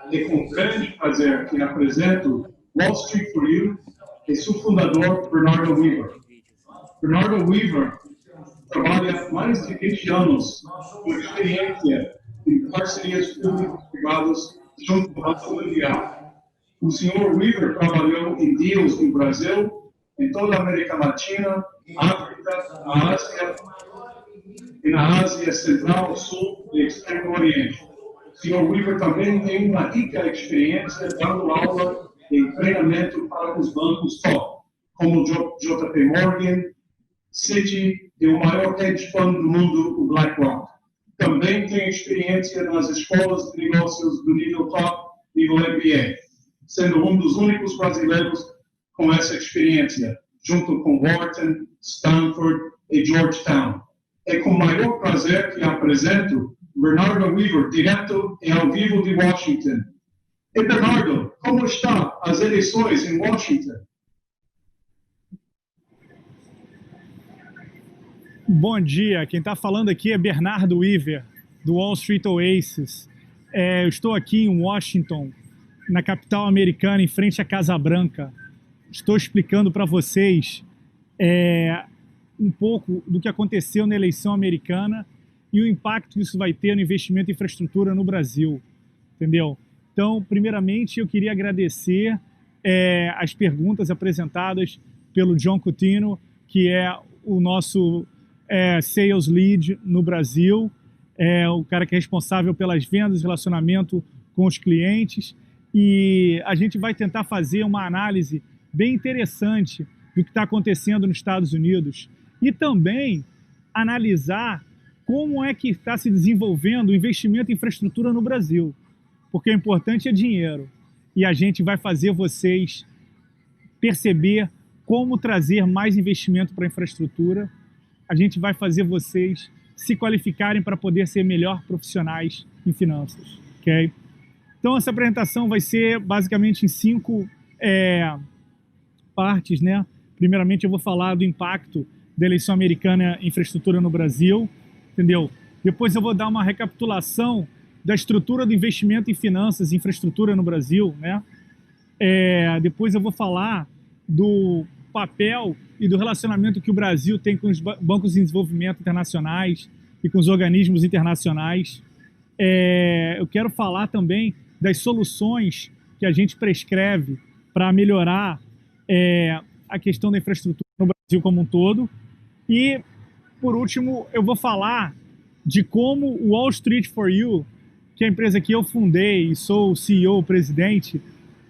É com grande prazer que apresento Wall Street for You e seu fundador, Bernardo Weaver. Bernardo Weaver trabalha mais de 20 anos com experiência em parcerias públicas-privadas junto ao Banco Mundial. O senhor Weaver trabalhou em deals no Brasil, em toda a América Latina, África, a Ásia e na Ásia Central, Sul e Extremo Oriente. O senhor Weaver também tem uma rica experiência dando aula em treinamento para os bancos top, como o JP Morgan, Citi e o maior hedge fund do mundo, o BlackRock. Também tem experiência nas escolas de negócios do nível top, nível MBA, sendo um dos únicos brasileiros com essa experiência, junto com Wharton, Stanford e Georgetown. É com maior prazer que apresento Bernardo Weaver, direto e ao vivo de Washington. E Bernardo, como estão as eleições em Washington? Bom dia, quem está falando aqui é Bernardo Weaver, do Wall Street Oasis. Eu estou aqui em Washington, na capital americana, em frente à Casa Branca. Estou explicando para vocês um pouco do que aconteceu na eleição americana e o impacto que isso vai ter no investimento em infraestrutura no Brasil, entendeu? Então, primeiramente, eu queria agradecer as perguntas apresentadas pelo John Coutinho, que é o nosso Sales Lead no Brasil, o cara que é responsável pelas vendas, relacionamento com os clientes, e a gente vai tentar fazer uma análise bem interessante do que está acontecendo nos Estados Unidos e também analisar como é que está se desenvolvendo o investimento em infraestrutura no Brasil, porque o importante é dinheiro e a gente vai fazer vocês perceber como trazer mais investimento para a infraestrutura. A gente vai fazer vocês se qualificarem para poder ser melhor profissionais em finanças, ok? Então, essa apresentação vai ser basicamente em 5 partes, né? Primeiramente, eu vou falar do impacto da eleição americana em infraestrutura no Brasil, entendeu? Depois eu vou dar uma recapitulação da estrutura do investimento em finanças e infraestrutura no Brasil, né? Depois eu vou falar do papel e do relacionamento que o Brasil tem com os bancos de desenvolvimento internacionais e com os organismos internacionais. Eu quero falar também das soluções que a gente prescreve para melhorar a questão da infraestrutura no Brasil como um todo. E, por último, eu vou falar de como o Wall Street for You, que é a empresa que eu fundei e sou o CEO, o presidente,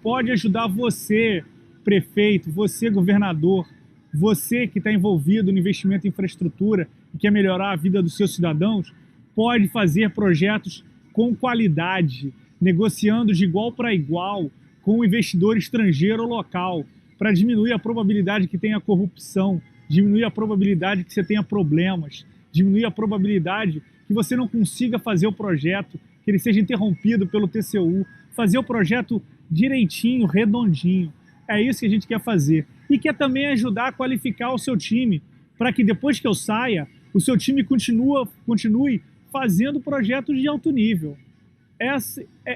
pode ajudar você, prefeito, você, governador, você que está envolvido no investimento em infraestrutura e quer melhorar a vida dos seus cidadãos, pode fazer projetos com qualidade, negociando de igual para igual com o investidor estrangeiro ou local, para diminuir a probabilidade que tenha corrupção, diminuir a probabilidade que você tenha problemas, diminuir a probabilidade que você não consiga fazer o projeto, que ele seja interrompido pelo TCU, fazer o projeto direitinho, redondinho. É isso que a gente quer fazer. E quer também ajudar a qualificar o seu time, para que depois que eu saia, o seu time continue fazendo projetos de alto nível.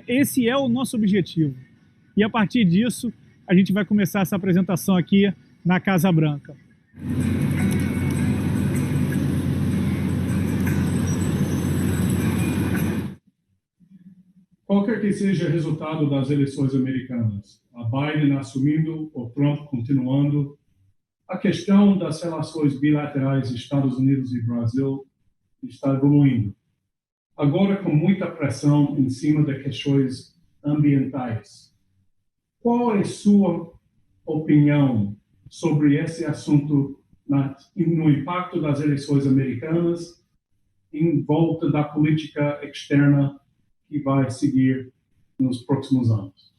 Esse é o nosso objetivo. E a partir disso, a gente vai começar essa apresentação aqui na Casa Branca. Qualquer que seja o resultado das eleições americanas, a Biden assumindo ou Trump continuando, a questão das relações bilaterais Estados Unidos e Brasil está evoluindo. Agora com muita pressão em cima das questões ambientais. Qual é sua opinião sobre esse assunto no impacto das eleições americanas em volta da política externa que vai seguir nos próximos anos?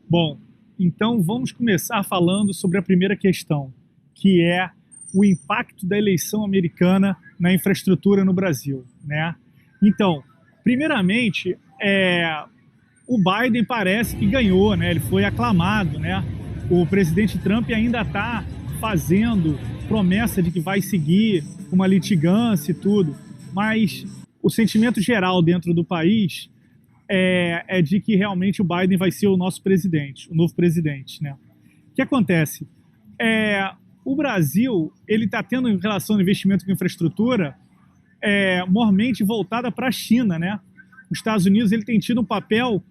Bom, então vamos começar falando sobre a primeira questão, que é o impacto da eleição americana na infraestrutura no Brasil, né? Então, primeiramente, o Biden parece que ganhou, né? Ele foi aclamado, né? O presidente Trump ainda está fazendo promessa de que vai seguir uma litigância e tudo, mas o sentimento geral dentro do país é de que realmente o Biden vai ser o nosso presidente, o novo presidente, né? O que acontece? O Brasil, ele está tendo, em relação ao investimento com infraestrutura, mormente voltada para a China, né? Os Estados Unidos, ele tem tido um papel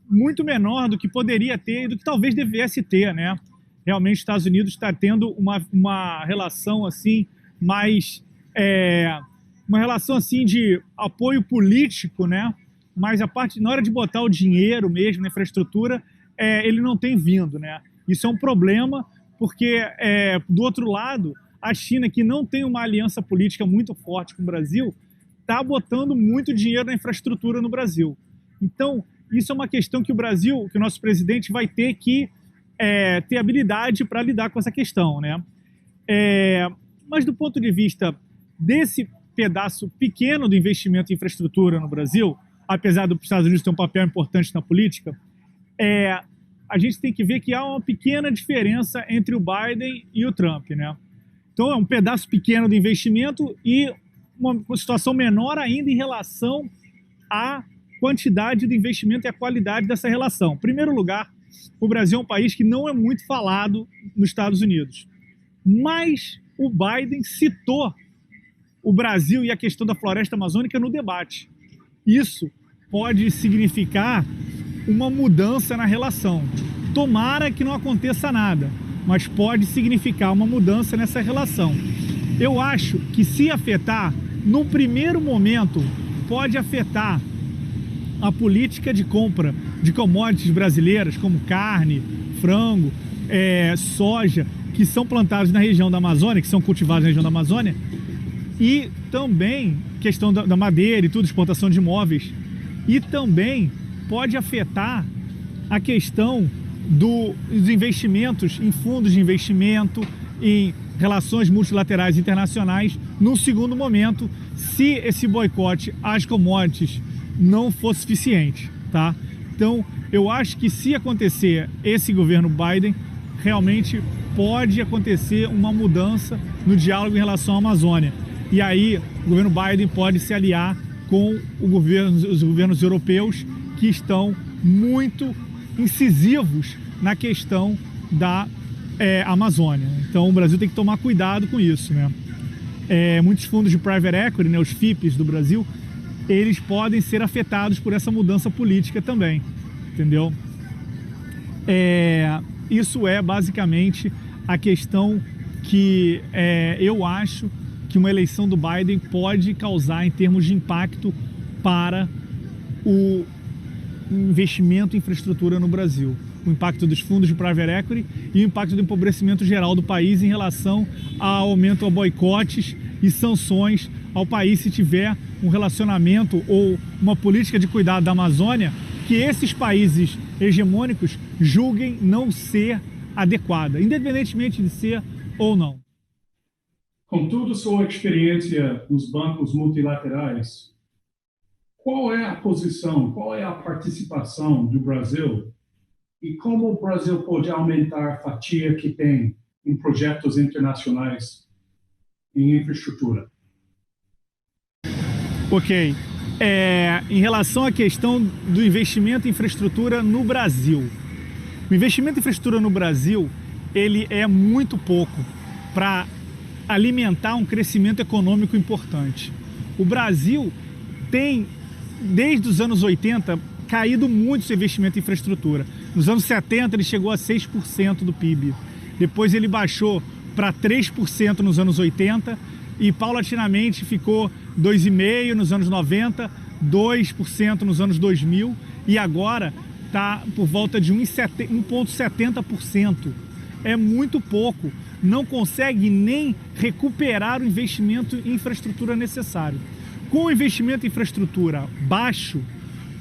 muito menor do que poderia ter e do que talvez devesse ter, né? Realmente, os Estados Unidos está tendo uma relação assim mais uma relação assim de apoio político, né? Mas a parte na hora de botar o dinheiro mesmo na infraestrutura, ele não tem vindo, né? Isso é um problema porque do outro lado, a China, que não tem uma aliança política muito forte com o Brasil, está botando muito dinheiro na infraestrutura no Brasil. Então, isso é uma questão que o Brasil, que o nosso presidente vai ter que ter habilidade para lidar com essa questão, né? Mas do ponto de vista desse pedaço pequeno do investimento em infraestrutura no Brasil, apesar dos Estados Unidos ter um papel importante na política, a gente tem que ver que há uma pequena diferença entre o Biden e o Trump, né? Então é um pedaço pequeno do investimento e uma situação menor ainda em relação à quantidade do investimento e à qualidade dessa relação. Em primeiro lugar, o Brasil é um país que não é muito falado nos Estados Unidos. Mas o Biden citou o Brasil e a questão da floresta amazônica no debate. Isso pode significar uma mudança na relação. Tomara que não aconteça nada, mas pode significar uma mudança nessa relação. Eu acho que se afetar, no primeiro momento, pode afetar a política de compra de commodities brasileiras, como carne, frango, soja, que são plantados na região da Amazônia, que são cultivados na região da Amazônia, e também questão da madeira e tudo, exportação de imóveis, e também pode afetar a questão dos investimentos em fundos de investimento, em relações multilaterais internacionais, num segundo momento, se esse boicote às commodities não for suficiente, tá? Então, eu acho que se acontecer esse governo Biden, realmente pode acontecer uma mudança no diálogo em relação à Amazônia. E aí, o governo Biden pode se aliar com os governos europeus que estão muito incisivos na questão da Amazônia. Então, o Brasil tem que tomar cuidado com isso, né? Muitos fundos de private equity, né, os FIPs do Brasil, eles podem ser afetados por essa mudança política também, entendeu? Isso é basicamente a questão que eu acho que uma eleição do Biden pode causar em termos de impacto para o investimento em infraestrutura no Brasil. O impacto dos fundos de private equity e o impacto do empobrecimento geral do país em relação ao aumento a boicotes e sanções ao país se tiver um relacionamento ou uma política de cuidado da Amazônia que esses países hegemônicos julguem não ser adequada, independentemente de ser ou não. Com toda a sua experiência nos bancos multilaterais, qual é a posição, qual é a participação do Brasil e como o Brasil pode aumentar a fatia que tem em projetos internacionais em infraestrutura? Ok. Em relação à questão do investimento em infraestrutura no Brasil. O investimento em infraestrutura no Brasil, ele é muito pouco para alimentar um crescimento econômico importante. O Brasil tem, desde os anos 80, caído muito seu investimento em infraestrutura. Nos anos 70 ele chegou a 6% do PIB. Depois ele baixou para 3% nos anos 80 e paulatinamente ficou 2,5% nos anos 90, 2% nos anos 2000 e agora está por volta de 1,70%. É muito pouco. Não consegue nem recuperar o investimento em infraestrutura necessário. Com o investimento em infraestrutura baixo,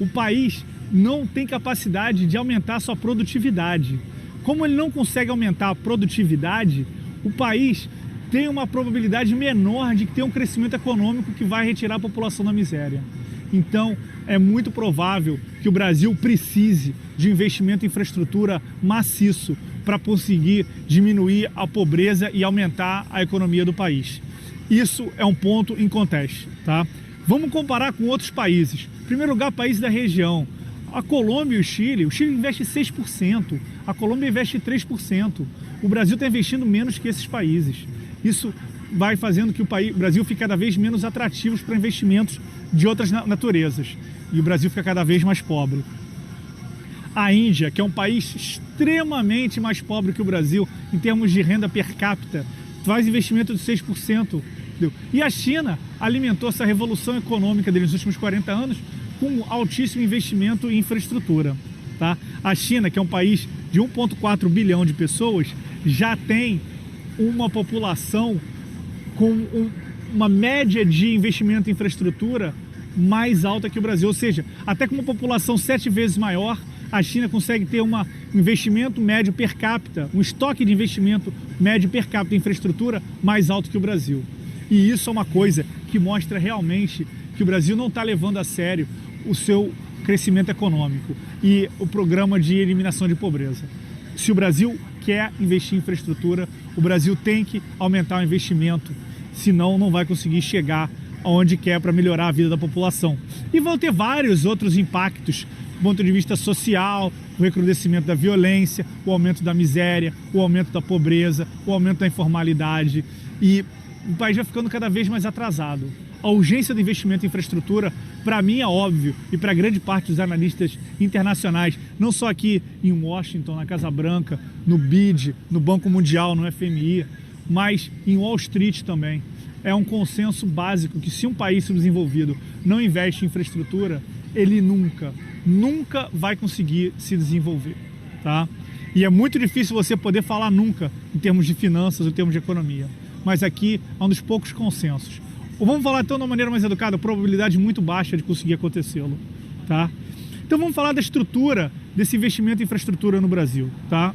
o país não tem capacidade de aumentar sua produtividade. Como ele não consegue aumentar a produtividade, o país tem uma probabilidade menor de ter um crescimento econômico que vai retirar a população da miséria. Então, é muito provável que o Brasil precise de um investimento em infraestrutura maciço para conseguir diminuir a pobreza e aumentar a economia do país. Isso é um ponto em conteste, tá? Vamos comparar com outros países. Em primeiro lugar, países da região. A Colômbia e o Chile investe 6%, a Colômbia investe 3%. O Brasil está investindo menos que esses países. Isso vai fazendo que o Brasil fique cada vez menos atrativo para investimentos de outras naturezas. E o Brasil fica cada vez mais pobre. A Índia, que é um país extremamente mais pobre que o Brasil em termos de renda per capita, faz investimento de 6%. Entendeu? E a China alimentou essa revolução econômica dele nos últimos 40 anos com altíssimo investimento em infraestrutura. Tá? A China, que é um país de 1,4 bilhão de pessoas, já tem uma população com uma média de investimento em infraestrutura mais alta que o Brasil. Ou seja, até com uma população 7 vezes maior, a China consegue ter um investimento médio per capita, um estoque de investimento médio per capita em infraestrutura mais alto que o Brasil. E isso é uma coisa que mostra realmente que o Brasil não está levando a sério o seu crescimento econômico e o programa de eliminação de pobreza. Se o Brasil quer investir em infraestrutura, o Brasil tem que aumentar o investimento, senão não vai conseguir chegar aonde quer para melhorar a vida da população. E vão ter vários outros impactos do ponto de vista social, o recrudescimento da violência, o aumento da miséria, o aumento da pobreza, o aumento da informalidade, e o país vai ficando cada vez mais atrasado. A urgência do investimento em infraestrutura, para mim, é óbvio, e para grande parte dos analistas internacionais, não só aqui em Washington, na Casa Branca, no BID, no Banco Mundial, no FMI, mas em Wall Street também. É um consenso básico que se um país subdesenvolvido não investe em infraestrutura, ele nunca vai conseguir se desenvolver, tá? E é muito difícil você poder falar nunca em termos de finanças, em termos de economia. Mas aqui é um dos poucos consensos. Ou vamos falar então de uma maneira mais educada, probabilidade muito baixa de conseguir acontecê-lo, tá? Então vamos falar da estrutura desse investimento em infraestrutura no Brasil, tá?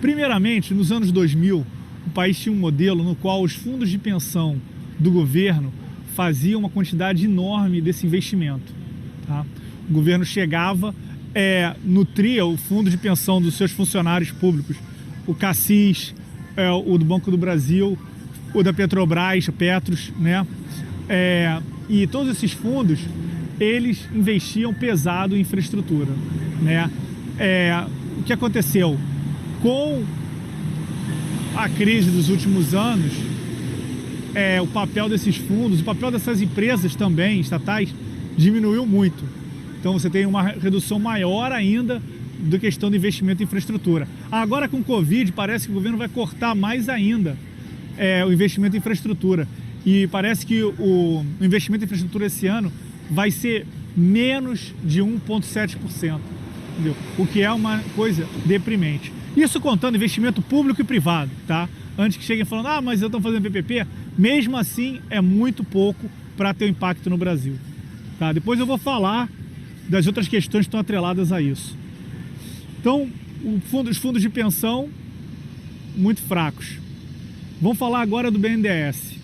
Primeiramente, nos anos 2000, o país tinha um modelo no qual os fundos de pensão do governo faziam uma quantidade enorme desse investimento, tá? O governo chegava, nutria o fundo de pensão dos seus funcionários públicos, o Cassis, o do Banco do Brasil, o da Petrobras, Petros, né? E todos esses fundos, eles investiam pesado em infraestrutura, né? O que aconteceu? Com a crise dos últimos anos, o papel desses fundos, o papel dessas empresas também, estatais, diminuiu muito. Então você tem uma redução maior ainda da questão do investimento em infraestrutura. Agora com o Covid, parece que o governo vai cortar mais ainda o investimento em infraestrutura. E parece que o investimento em infraestrutura esse ano vai ser menos de 1,7%. Entendeu? O que é uma coisa deprimente. Isso contando investimento público e privado, tá? Antes que cheguem falando, mas eu estou fazendo PPP, mesmo assim é muito pouco para ter um impacto no Brasil. Tá? Depois eu vou falar das outras questões que estão atreladas a isso. Então, os fundos de pensão, muito fracos. Vamos falar agora do BNDES.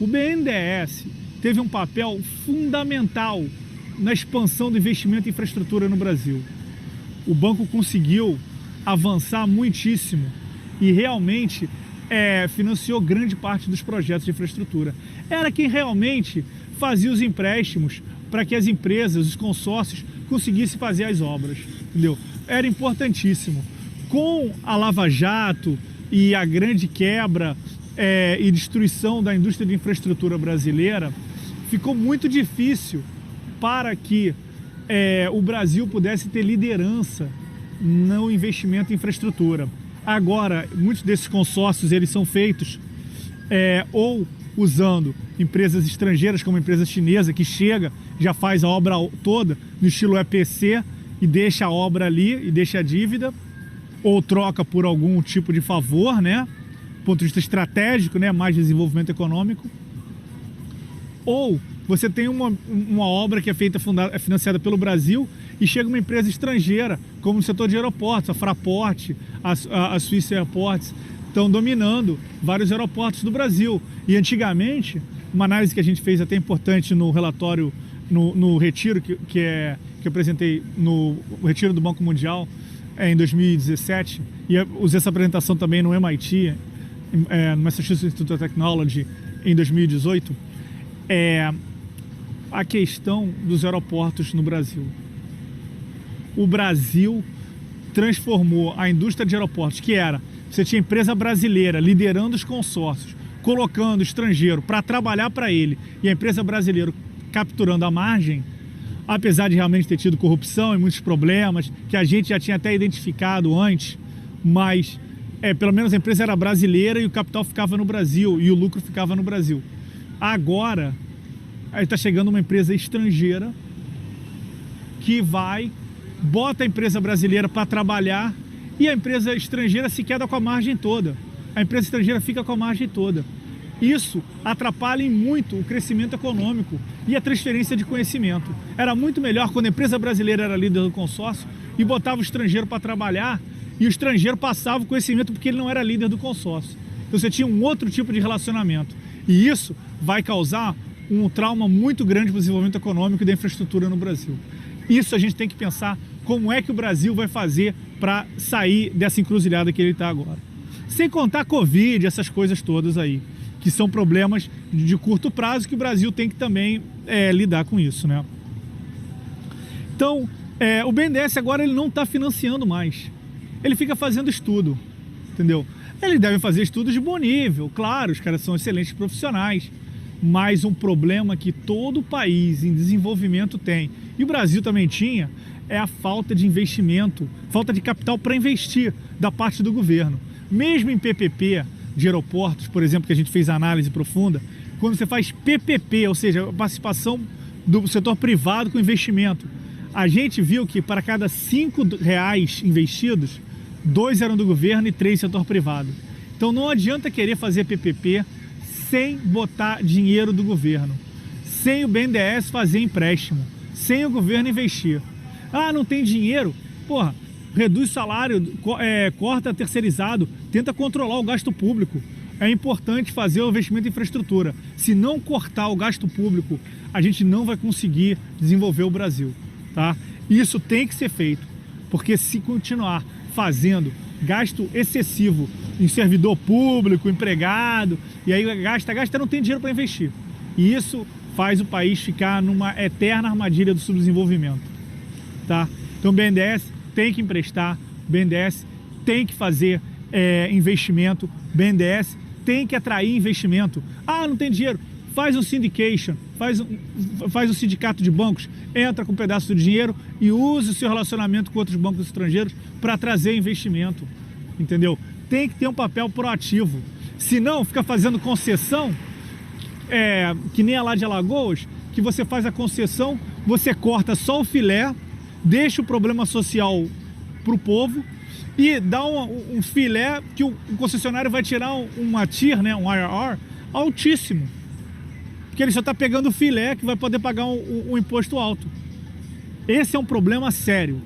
O BNDES teve um papel fundamental na expansão do investimento em infraestrutura no Brasil. O banco conseguiu avançar muitíssimo e realmente financiou grande parte dos projetos de infraestrutura. Era quem realmente fazia os empréstimos para que as empresas, os consórcios, conseguissem fazer as obras, entendeu? Era importantíssimo. Com a Lava Jato e a grande quebra e destruição da indústria de infraestrutura brasileira, ficou muito difícil para que o Brasil pudesse ter liderança no investimento em infraestrutura. Agora, muitos desses consórcios eles são feitos ou usando empresas estrangeiras, como a empresa chinesa, que chega, já faz a obra toda no estilo EPC e deixa a obra ali e deixa a dívida, ou troca por algum tipo de favor, né? Do ponto de vista estratégico, né? Mais desenvolvimento econômico. Ou você tem uma obra que é financiada pelo Brasil e chega uma empresa estrangeira, como no setor de aeroportos, a Fraport, a Swiss Airports, estão dominando vários aeroportos do Brasil. E antigamente, uma análise que a gente fez até importante no relatório, no retiro que eu apresentei no retiro do Banco Mundial em 2017, e eu usei essa apresentação também no MIT, no Massachusetts Institute of Technology, em 2018, a questão dos aeroportos no Brasil. O Brasil transformou a indústria de aeroportos, que era, você tinha empresa brasileira liderando os consórcios, colocando estrangeiro para trabalhar para ele, e a empresa brasileira capturando a margem, apesar de realmente ter tido corrupção e muitos problemas, que a gente já tinha até identificado antes, mas pelo menos a empresa era brasileira e o capital ficava no Brasil, e o lucro ficava no Brasil. Agora, está chegando uma empresa estrangeira que bota a empresa brasileira para trabalhar e a empresa estrangeira se queda com a margem toda. A empresa estrangeira fica com a margem toda. Isso atrapalha muito o crescimento econômico e a transferência de conhecimento. Era muito melhor quando a empresa brasileira era líder do consórcio e botava o estrangeiro para trabalhar e o estrangeiro passava o conhecimento porque ele não era líder do consórcio. Então você tinha um outro tipo de relacionamento. E isso vai causar um trauma muito grande para o desenvolvimento econômico e da infraestrutura no Brasil. Isso a gente tem que pensar como é que o Brasil vai fazer para sair dessa encruzilhada que ele está agora. Sem contar a Covid, essas coisas todas aí, que são problemas de curto prazo que o Brasil tem que também lidar com isso, né? Então, o BNDES agora ele não está financiando mais. Ele fica fazendo estudo, entendeu? Eles devem fazer estudos de bom nível, claro, os caras são excelentes profissionais, mas um problema que todo país em desenvolvimento tem, e o Brasil também tinha, é a falta de investimento, falta de capital para investir da parte do governo. Mesmo em PPP de aeroportos, por exemplo, que a gente fez análise profunda, quando você faz PPP, ou seja, a participação do setor privado com investimento, a gente viu que para cada R$5 investidos, 2 eram do governo e 3 setor privado. Então não adianta querer fazer PPP sem botar dinheiro do governo, sem o BNDES fazer empréstimo, sem o governo investir. Ah, não tem dinheiro? Porra, reduz o salário, corta terceirizado, tenta controlar o gasto público. É importante fazer o investimento em infraestrutura. Se não cortar o gasto público, a gente não vai conseguir desenvolver o Brasil, tá? Isso tem que ser feito, porque se continuar fazendo gasto excessivo em servidor público, empregado, e aí gasta, não tem dinheiro para investir. E isso faz o país ficar numa eterna armadilha do subdesenvolvimento, tá? Então o BNDES tem que emprestar, o BNDES tem que fazer investimento, o BNDES tem que atrair investimento. Ah, não tem dinheiro, faz um syndication, faz um sindicato de bancos, entra com um pedaço do dinheiro e use o seu relacionamento com outros bancos estrangeiros para trazer investimento, entendeu? Tem que ter um papel proativo. Se não, fica fazendo concessão, que nem a lá de Alagoas, que você faz a concessão, você corta só o filé, deixa o problema social para o povo e dá um filé que o concessionário vai tirar uma TIR, né, um IRR, altíssimo. Porque ele só está pegando o filé que vai poder pagar um imposto alto. Esse é um problema sério.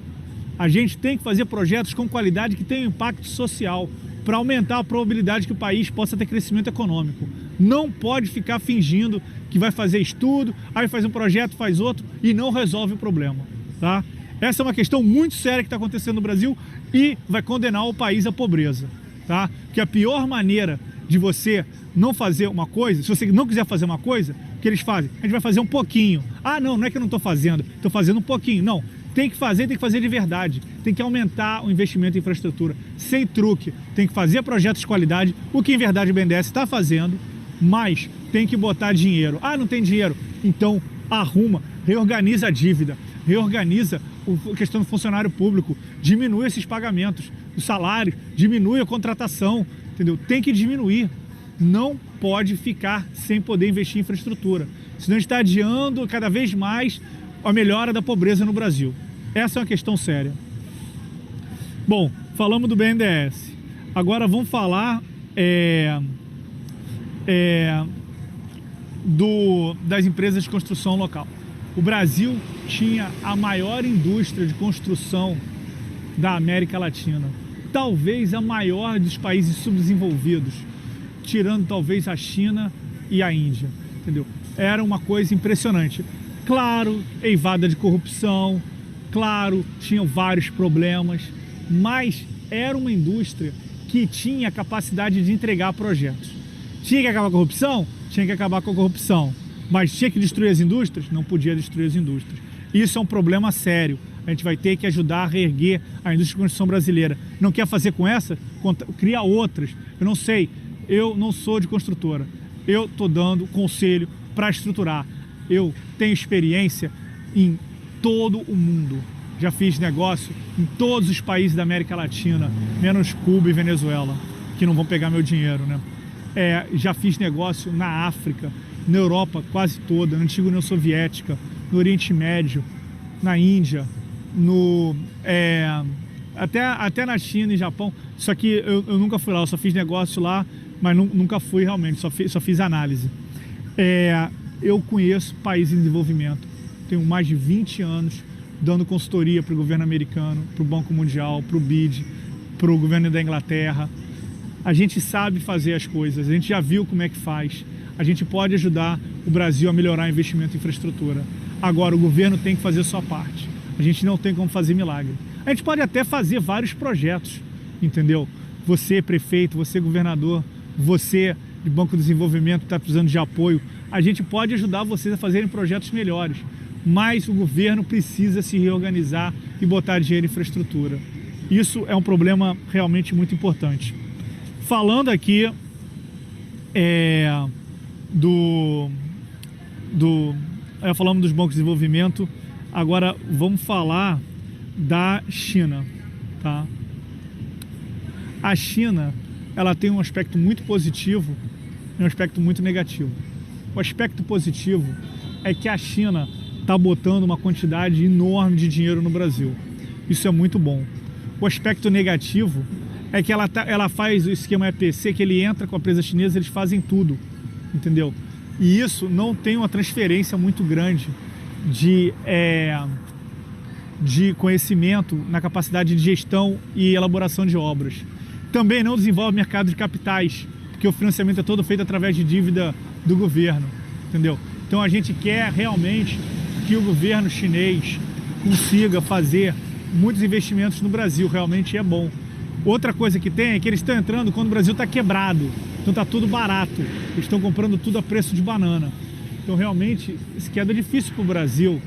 A gente tem que fazer projetos com qualidade que tenham impacto social para aumentar a probabilidade que o país possa ter crescimento econômico. Não pode ficar fingindo que vai fazer estudo, aí faz um projeto, faz outro e não resolve o problema, tá? Essa é uma questão muito séria que está acontecendo no Brasil e vai condenar o país à pobreza, tá? Que a pior maneira de você não fazer uma coisa, se você não quiser fazer uma coisa, o que eles fazem? A gente vai fazer um pouquinho. Ah, não é que eu não estou fazendo, estou fazendo um pouquinho. Não, tem que fazer de verdade. Tem que aumentar o investimento em infraestrutura, sem truque. Tem que fazer projetos de qualidade, o que em verdade o BNDES está fazendo, mas tem que botar dinheiro. Ah, não tem dinheiro? Então arruma, reorganiza a dívida, reorganiza a questão do funcionário público, diminui esses pagamentos, os salários, diminui a contratação, entendeu? Tem que diminuir. Não pode ficar sem poder investir em infraestrutura. Senão a gente está adiando cada vez mais a melhora da pobreza no Brasil. Essa é uma questão séria. Bom, falamos do BNDES. Agora vamos falar das empresas de construção local. O Brasil tinha a maior indústria de construção da América Latina. Talvez a maior dos países subdesenvolvidos, tirando talvez a China e a Índia, entendeu? Era uma coisa impressionante. Claro, eivada de corrupção, claro, tinham vários problemas, mas era uma indústria que tinha a capacidade de entregar projetos. Tinha que acabar com a corrupção? Tinha que acabar com a corrupção. Mas tinha que destruir as indústrias? Não podia destruir as indústrias. Isso é um problema sério. A gente vai ter que ajudar a reerguer a indústria de construção brasileira. Não quer fazer com essa? Cria outras. Eu não sei, eu não sou de construtora. Eu estou dando conselho para estruturar. Eu tenho experiência em todo o mundo. Já fiz negócio em todos os países da América Latina, menos Cuba e Venezuela, que não vão pegar meu dinheiro, né? Já fiz negócio na África, na Europa quase toda, na antiga União Soviética, no Oriente Médio, na Índia, até na China e Japão. Só que eu nunca fui lá, eu só fiz negócio lá, mas nunca fui realmente, só fiz análise. Eu conheço países em desenvolvimento, tenho mais de 20 anos dando consultoria para o governo americano, para o Banco Mundial, para o BID, para o governo da Inglaterra. A gente sabe fazer as coisas, a gente já viu como é que faz. A gente pode ajudar o Brasil a melhorar o investimento em infraestrutura. Agora, o governo tem que fazer a sua parte. A gente não tem como fazer milagre. A gente pode até fazer vários projetos, entendeu? Você, prefeito, você, governador, você, de Banco de Desenvolvimento, que está precisando de apoio, a gente pode ajudar vocês a fazerem projetos melhores. Mas o governo precisa se reorganizar e botar dinheiro em infraestrutura. Isso é um problema realmente muito importante. Falando aqui falamos dos bancos de desenvolvimento, agora vamos falar da China, tá? A China, ela tem um aspecto muito positivo e um aspecto muito negativo. O aspecto positivo é que a China está botando uma quantidade enorme de dinheiro no Brasil. Isso é muito bom. O aspecto negativo é que ela faz o esquema EPC, que ele entra com a empresa chinesa, eles fazem tudo, entendeu? E isso não tem uma transferência muito grande de conhecimento na capacidade de gestão e elaboração de obras. Também não desenvolve mercado de capitais, porque o financiamento é todo feito através de dívida do governo, entendeu? Então a gente quer realmente que o governo chinês consiga fazer muitos investimentos no Brasil, realmente é bom. Outra coisa que tem é que eles estão entrando quando o Brasil está quebrado, então está tudo barato, eles estão comprando tudo a preço de banana. Então realmente isso queda difícil para o Brasil.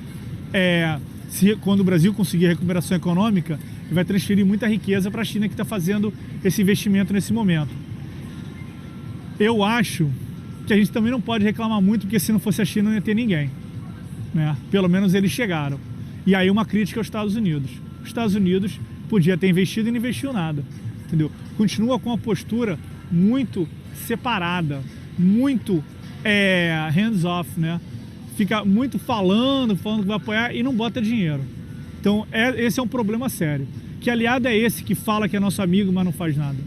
Quando o Brasil conseguir recuperação econômica, ele vai transferir muita riqueza para a China, que está fazendo esse investimento nesse momento. Eu acho que a gente também não pode reclamar muito, porque se não fosse a China não ia ter ninguém, né? Pelo menos eles chegaram. E aí uma crítica aos Estados Unidos. Os Estados Unidos podia ter investido e não investiu nada, entendeu? Continua com uma postura muito separada, muito hands-off, né? Fica muito falando que vai apoiar e não bota dinheiro. Então esse é um problema sério. Que aliado é esse que fala que é nosso amigo, mas não faz nada?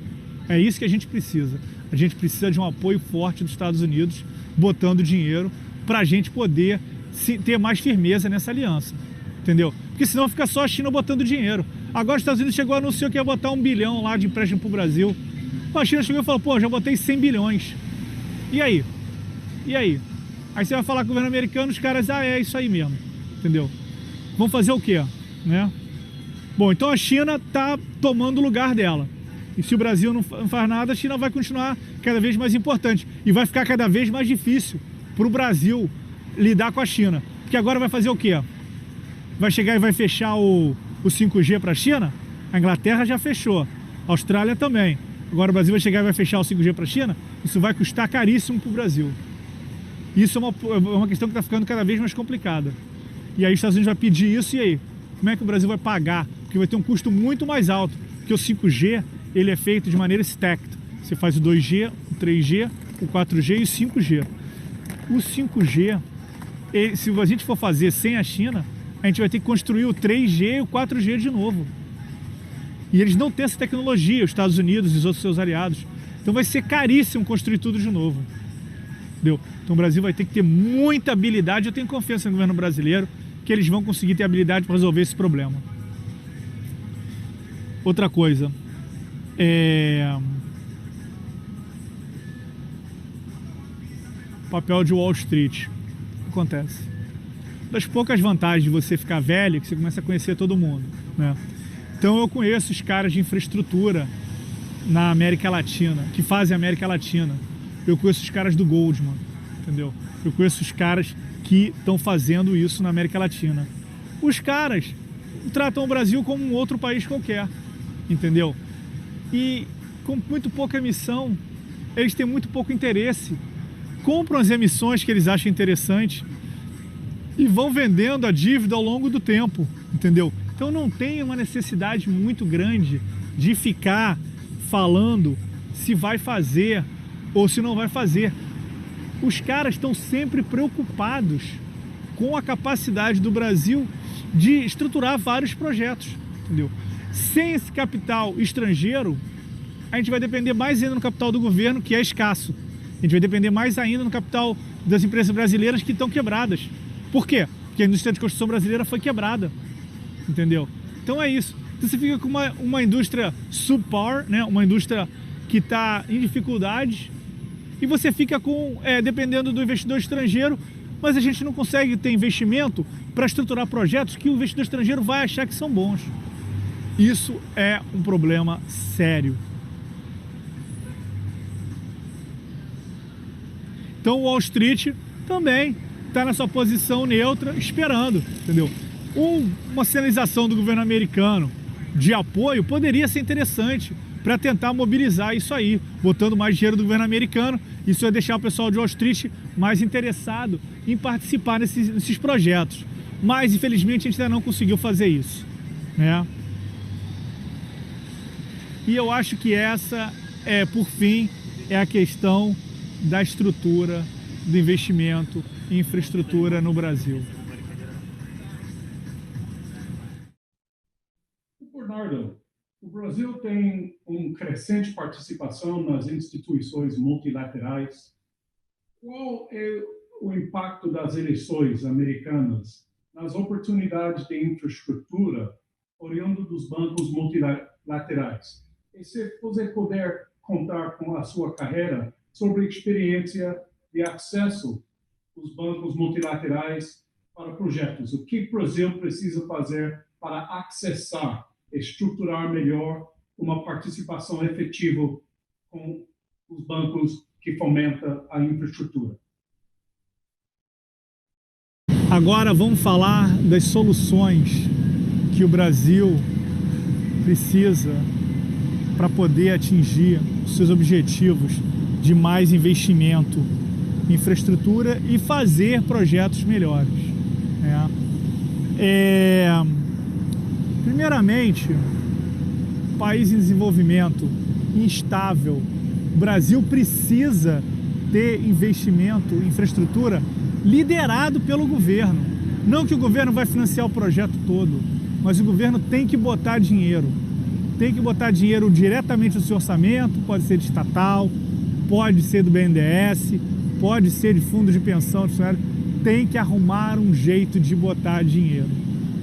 É isso que a gente precisa. A gente precisa de um apoio forte dos Estados Unidos, botando dinheiro, para a gente poder ter mais firmeza nessa aliança, entendeu? Porque senão fica só a China botando dinheiro. Agora os Estados Unidos chegou e anunciou que ia botar 1 bilhão lá de empréstimo para o Brasil. A China chegou e falou, pô, já botei 100 bilhões. E aí? E aí? Aí você vai falar com o governo americano, os caras, é isso aí mesmo, entendeu? Vão fazer o quê, né? Bom, então a China está tomando o lugar dela. E se o Brasil não faz nada, a China vai continuar cada vez mais importante. E vai ficar cada vez mais difícil para o Brasil lidar com a China. Porque agora vai fazer o quê? Vai chegar e vai fechar o 5G para a China? A Inglaterra já fechou, a Austrália também. Agora o Brasil vai chegar e vai fechar o 5G para a China? Isso vai custar caríssimo para o Brasil. Isso é uma questão que está ficando cada vez mais complicada. E aí os Estados Unidos vai pedir isso, e aí? Como é que o Brasil vai pagar? Porque vai ter um custo muito mais alto. Porque o 5G, ele é feito de maneira stacked. Você faz o 2G, o 3G, o 4G e o 5G. O 5G, se a gente for fazer sem a China, a gente vai ter que construir o 3G e o 4G de novo. E eles não têm essa tecnologia, os Estados Unidos e os outros seus aliados. Então vai ser caríssimo construir tudo de novo. Entendeu? Então o Brasil vai ter que ter muita habilidade. Eu tenho confiança no governo brasileiro que eles vão conseguir ter habilidade para resolver esse problema. Outra coisa, papel de Wall Street. O que acontece? Das poucas vantagens de você ficar velho, que você começa a conhecer todo mundo, né? Então eu conheço os caras de infraestrutura na América Latina, que fazem a América Latina. Eu conheço os caras do Goldman, entendeu? Eu conheço os caras que estão fazendo isso na América Latina. Os caras tratam o Brasil como um outro país qualquer, entendeu? E com muito pouca emissão, eles têm muito pouco interesse. Compram as emissões que eles acham interessantes e vão vendendo a dívida ao longo do tempo, entendeu? Então não tem uma necessidade muito grande de ficar falando se vai fazer ou se não vai fazer. Os caras estão sempre preocupados com a capacidade do Brasil de estruturar vários projetos, entendeu? Sem esse capital estrangeiro, a gente vai depender mais ainda no capital do governo, que é escasso. A gente vai depender mais ainda no capital das empresas brasileiras que estão quebradas. Por quê? Porque a indústria de construção brasileira foi quebrada, entendeu? Então é isso. Então você fica com uma indústria subpar, né? Uma indústria que está em dificuldades, e você fica dependendo do investidor estrangeiro, mas a gente não consegue ter investimento para estruturar projetos que o investidor estrangeiro vai achar que são bons. Isso é um problema sério. Então o Wall Street também está na sua posição neutra, esperando, entendeu? Uma sinalização do governo americano de apoio poderia ser interessante para tentar mobilizar isso aí, botando mais dinheiro do governo americano. Isso ia deixar o pessoal de Wall Street mais interessado em participar nesses projetos. Mas, infelizmente, a gente ainda não conseguiu fazer isso, né? E eu acho que essa, por fim, é a questão da estrutura do investimento em infraestrutura no Brasil. Bernardo, o Brasil tem crescente participação nas instituições multilaterais. Qual é o impacto das eleições americanas nas oportunidades de infraestrutura oriundo dos bancos multilaterais? E se você puder contar com a sua carreira sobre a experiência de acesso dos bancos multilaterais para projetos, o que o Brasil precisa fazer para acessar, estruturar melhor uma participação efetiva com os bancos que fomentam a infraestrutura. Agora vamos falar das soluções que o Brasil precisa para poder atingir os seus objetivos de mais investimento em infraestrutura e fazer projetos melhores, né? Primeiramente, país em desenvolvimento, instável. O Brasil precisa ter investimento em infraestrutura liderado pelo governo. Não que o governo vai financiar o projeto todo, mas o governo tem que botar dinheiro. Tem que botar dinheiro diretamente no seu orçamento, pode ser de estatal, pode ser do BNDES, pode ser de fundo de pensão, tem que arrumar um jeito de botar dinheiro.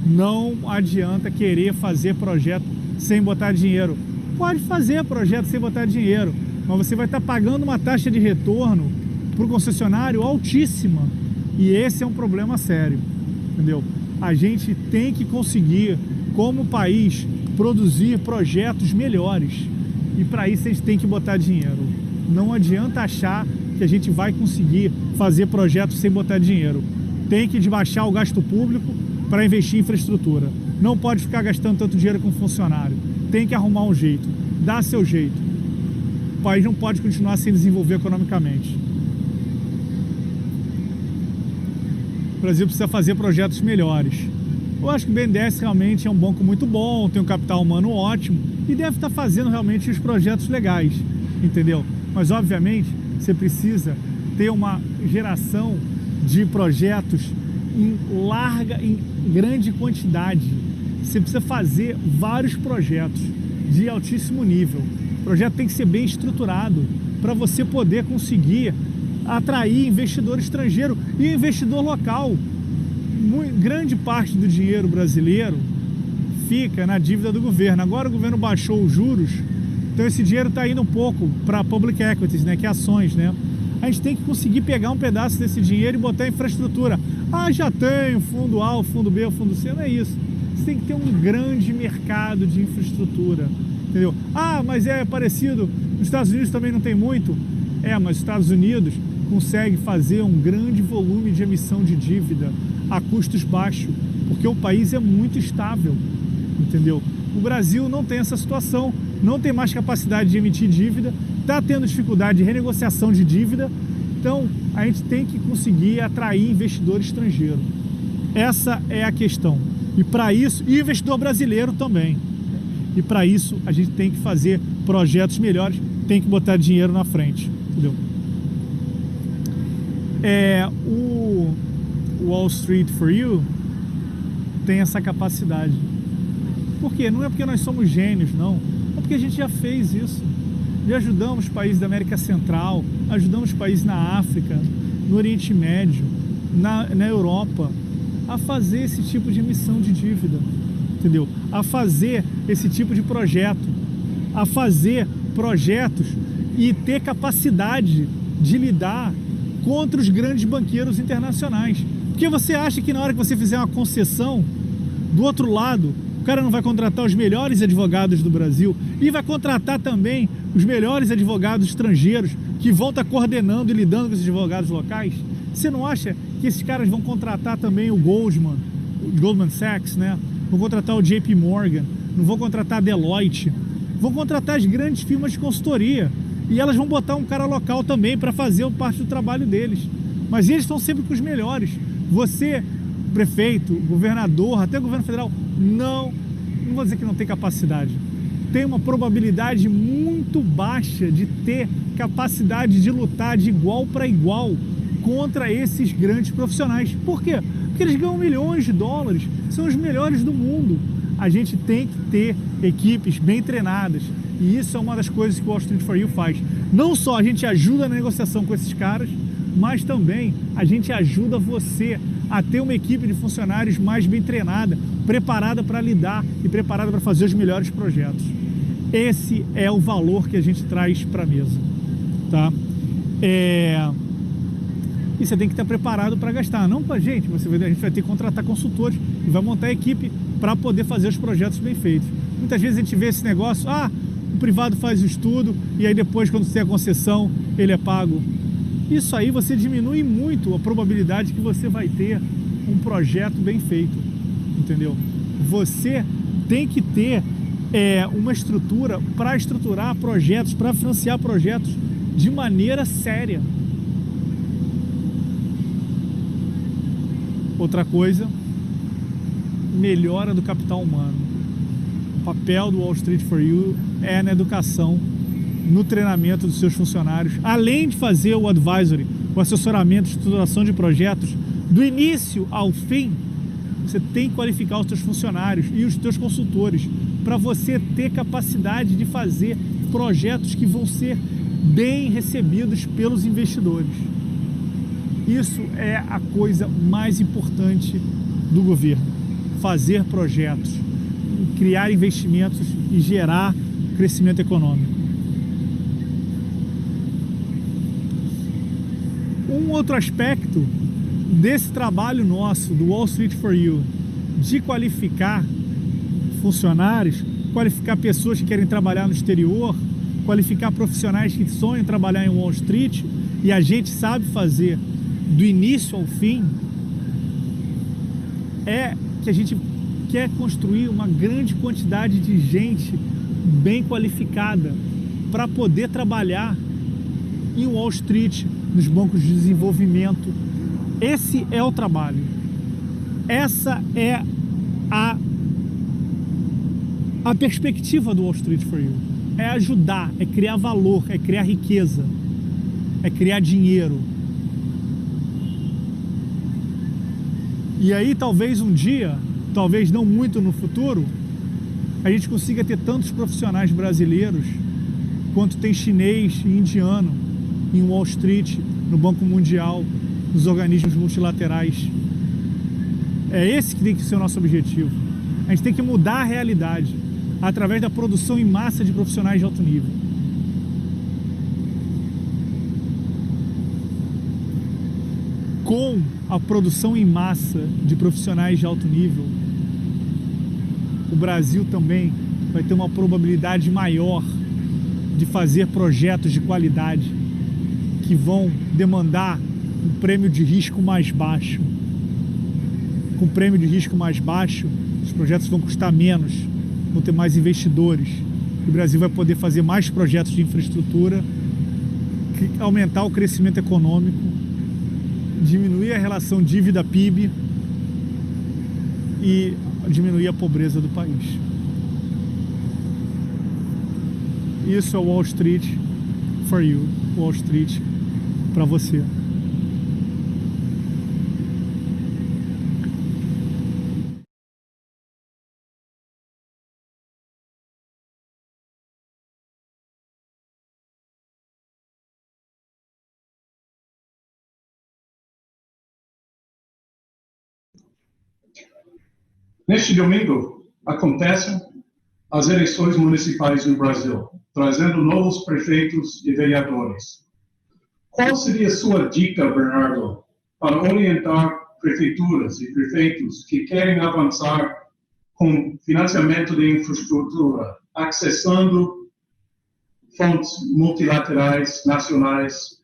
Não adianta querer fazer projeto sem botar dinheiro. Pode fazer projeto sem botar dinheiro, mas você vai estar pagando uma taxa de retorno para o concessionário altíssima. E esse é um problema sério, entendeu? A gente tem que conseguir, como país, produzir projetos melhores. E para isso a gente tem que botar dinheiro. Não adianta achar que a gente vai conseguir fazer projetos sem botar dinheiro. Tem que baixar o gasto público para investir em infraestrutura. Não pode ficar gastando tanto dinheiro com funcionário. Tem que arrumar um jeito. Dá seu jeito. O país não pode continuar sem desenvolver economicamente. O Brasil precisa fazer projetos melhores. Eu acho que o BNDES realmente é um banco muito bom, tem um capital humano ótimo e deve estar fazendo realmente os projetos legais, entendeu? Mas, obviamente, você precisa ter uma geração de projetos em grande quantidade. Você precisa fazer vários projetos de altíssimo nível. O projeto tem que ser bem estruturado para você poder conseguir atrair investidor estrangeiro e investidor local. Grande parte do dinheiro brasileiro fica na dívida do governo. Agora o governo baixou os juros, então esse dinheiro está indo um pouco para public equities, né, que é ações, né? A gente tem que conseguir pegar um pedaço desse dinheiro e botar em infraestrutura. Ah, já tem o fundo A, o fundo B, o fundo C, não é isso. Você tem que ter um grande mercado de infraestrutura, entendeu? Ah, mas é parecido, nos Estados Unidos também não tem muito. Mas os Estados Unidos consegue fazer um grande volume de emissão de dívida a custos baixos, porque o país é muito estável, entendeu? O Brasil não tem essa situação, não tem mais capacidade de emitir dívida, está tendo dificuldade de renegociação de dívida, então a gente tem que conseguir atrair investidor estrangeiro. Essa é a questão. E para isso, e investidor brasileiro também. E para isso a gente tem que fazer projetos melhores, tem que botar dinheiro na frente, entendeu? O Wall Street for You tem essa capacidade. Por quê? Não é porque nós somos gênios, não. É porque a gente já fez isso. Já ajudamos países da América Central, ajudamos países na África, no Oriente Médio, na Europa, a fazer esse tipo de emissão de dívida, entendeu? A fazer esse tipo de projeto, a fazer projetos e ter capacidade de lidar contra os grandes banqueiros internacionais. Porque você acha que na hora que você fizer uma concessão, do outro lado, o cara não vai contratar os melhores advogados do Brasil e vai contratar também os melhores advogados estrangeiros que vão estar coordenando e lidando com esses advogados locais? Você não acha que esses caras vão contratar também o Goldman Sachs, né? Vão contratar o JP Morgan, não vão contratar a Deloitte, vão contratar as grandes firmas de consultoria e elas vão botar um cara local também para fazer parte do trabalho deles. Mas eles estão sempre com os melhores. Você, prefeito, governador, até governo federal, não vou dizer que não tem capacidade. Tem uma probabilidade muito baixa de ter capacidade de lutar de igual para igual contra esses grandes profissionais. Por quê? Porque eles ganham milhões de dólares, são os melhores do mundo. A gente tem que ter equipes bem treinadas e isso é uma das coisas que o Wall Street for You faz. Não só a gente ajuda na negociação com esses caras, mas também a gente ajuda você a ter uma equipe de funcionários mais bem treinada, preparada para lidar e preparada para fazer os melhores projetos. Esse é o valor que a gente traz para a mesa, tá? E você tem que estar preparado para gastar, não com a gente vai ter que contratar consultores e vai montar a equipe para poder fazer os projetos bem feitos. Muitas vezes a gente vê esse negócio, o privado faz o estudo e aí depois, quando você tem a concessão, ele é pago. Isso aí você diminui muito a probabilidade que você vai ter um projeto bem feito, entendeu? Você tem que ter uma estrutura para estruturar projetos, para financiar projetos de maneira séria. Outra coisa, melhora do capital humano. O papel do Wall Street for You é na educação, no treinamento dos seus funcionários, além de fazer o advisory, o assessoramento, estruturação de projetos, do início ao fim. Você tem que qualificar os seus funcionários e os seus consultores para você ter capacidade de fazer projetos que vão ser bem recebidos pelos investidores. Isso é a coisa mais importante do governo, fazer projetos, criar investimentos e gerar crescimento econômico. Um outro aspecto desse trabalho nosso, do Wall Street for You, de qualificar funcionários, qualificar pessoas que querem trabalhar no exterior, qualificar profissionais que sonham em trabalhar em Wall Street, e a gente sabe fazer do início ao fim, é que a gente quer construir uma grande quantidade de gente bem qualificada para poder trabalhar em Wall Street, nos bancos de desenvolvimento. Esse é o trabalho. Essa é a perspectiva do Wall Street for You. É ajudar, é criar valor, é criar riqueza, é criar dinheiro. E aí talvez um dia, talvez não muito no futuro, a gente consiga ter tantos profissionais brasileiros quanto tem chinês e indiano em Wall Street, no Banco Mundial, nos organismos multilaterais. É esse que tem que ser o nosso objetivo. A gente tem que mudar a realidade através da produção em massa de profissionais de alto nível. Com a produção em massa de profissionais de alto nível, o Brasil também vai ter uma probabilidade maior de fazer projetos de qualidade que vão demandar um prêmio de risco mais baixo. Com prêmio de risco mais baixo, os projetos vão custar menos, vão ter mais investidores. O Brasil vai poder fazer mais projetos de infraestrutura, aumentar o crescimento econômico, diminuir a relação dívida-PIB e diminuir a pobreza do país. Isso é Wall Street for you, Wall Street para você. Neste domingo, acontecem as eleições municipais no Brasil, trazendo novos prefeitos e vereadores. Qual seria a sua dica, Bernardo, para orientar prefeituras e prefeitos que querem avançar com financiamento de infraestrutura, acessando fontes multilaterais, nacionais?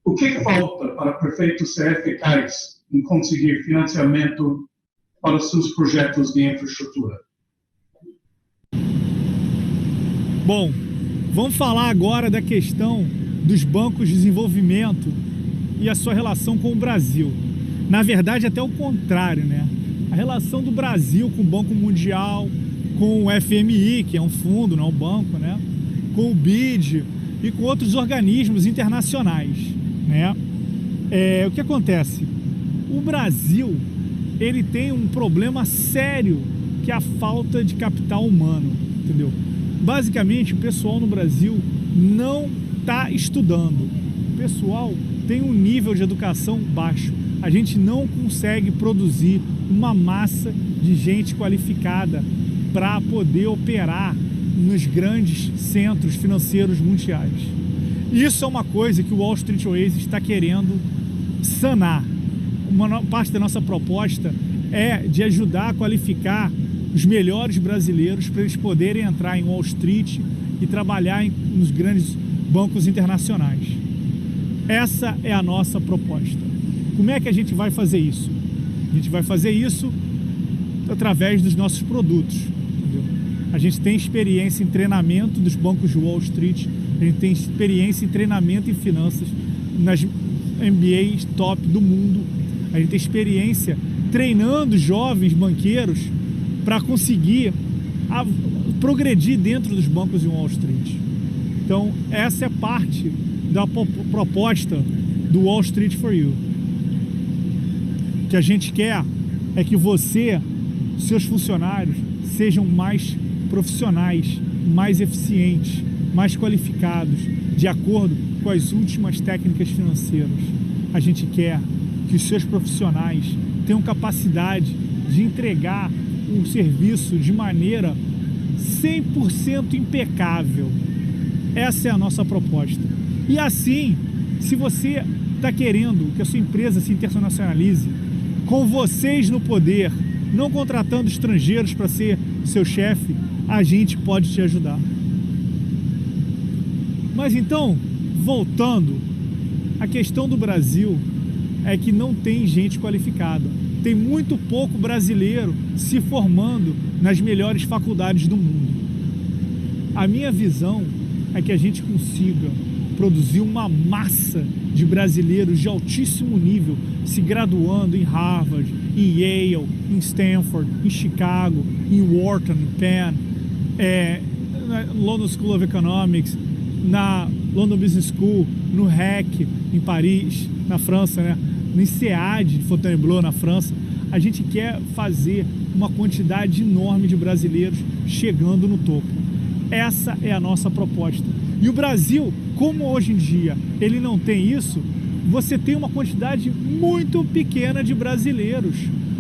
O que falta para prefeitos ser eficazes em conseguir financiamento para os seus projetos de infraestrutura? Bom, vamos falar agora da questão dos bancos de desenvolvimento e a sua relação com o Brasil. Na verdade, até o contrário, né? A relação do Brasil com o Banco Mundial, com o FMI, que é um fundo, não é um banco, né? Com o BID e com outros organismos internacionais, né? O que acontece? O Brasil, ele tem um problema sério, que é a falta de capital humano, entendeu? Basicamente, o pessoal no Brasil não está estudando. O pessoal tem um nível de educação baixo. A gente não consegue produzir uma massa de gente qualificada para poder operar nos grandes centros financeiros mundiais. Isso é uma coisa que o Wall Street Oasis está querendo sanar. Uma parte da nossa proposta é de ajudar a qualificar os melhores brasileiros para eles poderem entrar em Wall Street e trabalhar nos grandes bancos internacionais. Essa é a nossa proposta. Como é que a gente vai fazer isso? A gente vai fazer isso através dos nossos produtos. Entendeu? A gente tem experiência em treinamento dos bancos de Wall Street, a gente tem experiência em treinamento em finanças nas MBAs top do mundo, a gente tem experiência treinando jovens banqueiros para conseguir progredir dentro dos bancos de Wall Street. Então, essa é parte da proposta do Wall Street for You. O que a gente quer é que você, seus funcionários, sejam mais profissionais, mais eficientes, mais qualificados, de acordo com as últimas técnicas financeiras. A gente quer que os seus profissionais tenham capacidade de entregar um serviço de maneira 100% impecável. Essa é a nossa proposta. E assim, se você está querendo que a sua empresa se internacionalize, com vocês no poder, não contratando estrangeiros para ser seu chefe, a gente pode te ajudar. Mas então, voltando, a questão do Brasil é que não tem gente qualificada. Tem muito pouco brasileiro se formando nas melhores faculdades do mundo. A minha visão é que a gente consiga produzir uma massa de brasileiros de altíssimo nível se graduando em Harvard, em Yale, em Stanford, em Chicago, em Wharton, em Penn, na London School of Economics, na London Business School, no REC, em Paris, na França, né? No INSEAD de Fontainebleau, na França. A gente quer fazer uma quantidade enorme de brasileiros chegando no topo. Essa é a nossa proposta. E o Brasil, como hoje em dia ele não tem isso, você tem uma quantidade muito pequena de brasileiros